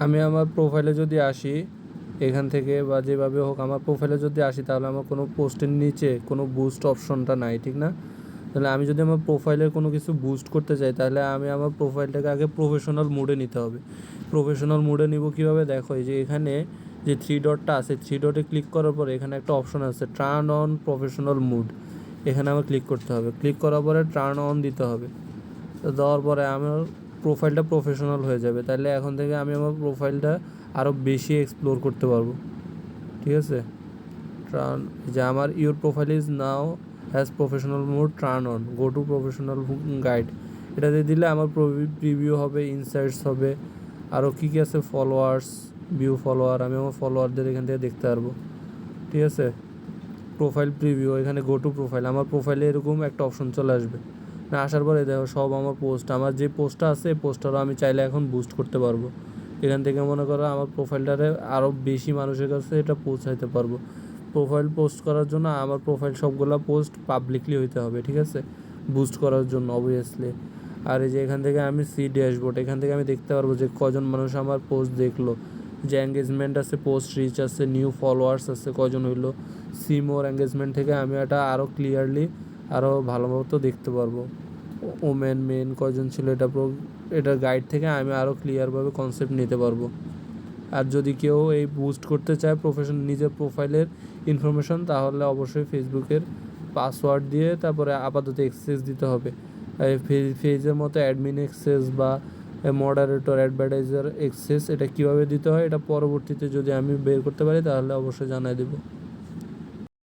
আমি আমার প্রোফাইলে যদি আসি এখান থেকে বা যেভাবে হোক আমার প্রোফাইলে যদি আসি, তাহলে আমার কোনো পোস্টের নিচে কোনো বুস্ট অপশনটা নাই, ঠিক না? তাহলে আমি যদি আমার প্রোফাইলের কোনো কিছু বুস্ট করতে চাই, তাহলে আমি আমার প্রোফাইলটাকে আগে প্রফেশনাল মোডে নিতে হবে। প্রফেশনাল মোডে নিব কীভাবে? দেখো, এই যে এখানে যে থ্রি ডটটা আছে, থ্রি ডটে ক্লিক করার পরে এখানে একটা অপশন আছে টার্ন অন প্রফেশনাল মোড। এখানে আমার ক্লিক করতে হবে। ক্লিক করার পরে টার্ন অন দিতে হবে। তো দেওয়ার পরে আমার প্রোফাইলটা প্রফেশনাল হয়ে যাবে। তাহলে এখন থেকে আমি আমার প্রোফাইলটা আরও বেশি এক্সপ্লোর করতে পারবো, ঠিক আছে? টার্ন, যে আমার your profile is now has professional mode, turn on, go to professional guide. এটাতে দিলে আমার প্রিভিউ হবে, ইনসাইটস হবে, আরও কী কী আছে, ফলোয়ার্স, ভিউ ফলোয়ার, আমি আমার ফলোয়ারদের এখান থেকে দেখতে পারবো, ঠিক আছে? প্রোফাইল প্রিভিউ, এখানে গো টু প্রোফাইল, আমার প্রোফাইলে এরকম একটা অপশন চলে আসবে। না, আসার পরে দেখো সব আমার পোস্ট, আমার যে পোস্টটা আছে পোস্টটারও আমি চাইলে এখন বুস্ট করতে পারবো। এখান থেকে মনে করো আমার প্রোফাইলটারে আরও বেশি মানুষের কাছে এটা পৌঁছাইতে পারবো। প্রোফাইল পোস্ট করার জন্য আমার প্রোফাইল সবগুলো পোস্ট পাবলিকলি হইতে হবে, ঠিক আছে? বুস্ট করার জন্য অবভিয়াসলি। আর এই যে এখান থেকে আমি সি ড্যাশবোর্ড, এখান থেকে আমি দেখতে পারবো যে কজন মানুষ আমার পোস্ট দেখলো, যে এঙ্গেজমেন্ট আছে, পোস্ট রিচ আছে, নিউ ফলোয়ার্স আছে কজন হইলো। সি মোর এঙ্গেজমেন্ট থেকে আমি এটা আরও ক্লিয়ারলি আরও ভালো মতো দেখতে পারবো। ওমেন মেন কজন ছিল, এটা গাইড থেকে আমি আরও ক্লিয়ারভাবে কনসেপ্ট নিতে পারবো। আর যদি কেউ এই বুস্ট করতে চায় নিজের প্রোফাইলের ইনফরমেশন, তাহলে অবশ্যই ফেসবুকের পাসওয়ার্ড দিয়ে তারপরে আপাতত অ্যাক্সেস দিতে হবে। ফেজের মতো অ্যাডমিন অ্যাক্সেস বা মডারেটর অ্যাডভার্টাইজার অ্যাক্সেস, এটা কীভাবে দিতে হয় এটা পরবর্তীতে যদি আমি বের করতে পারি তাহলে অবশ্যই জানাই দেবো।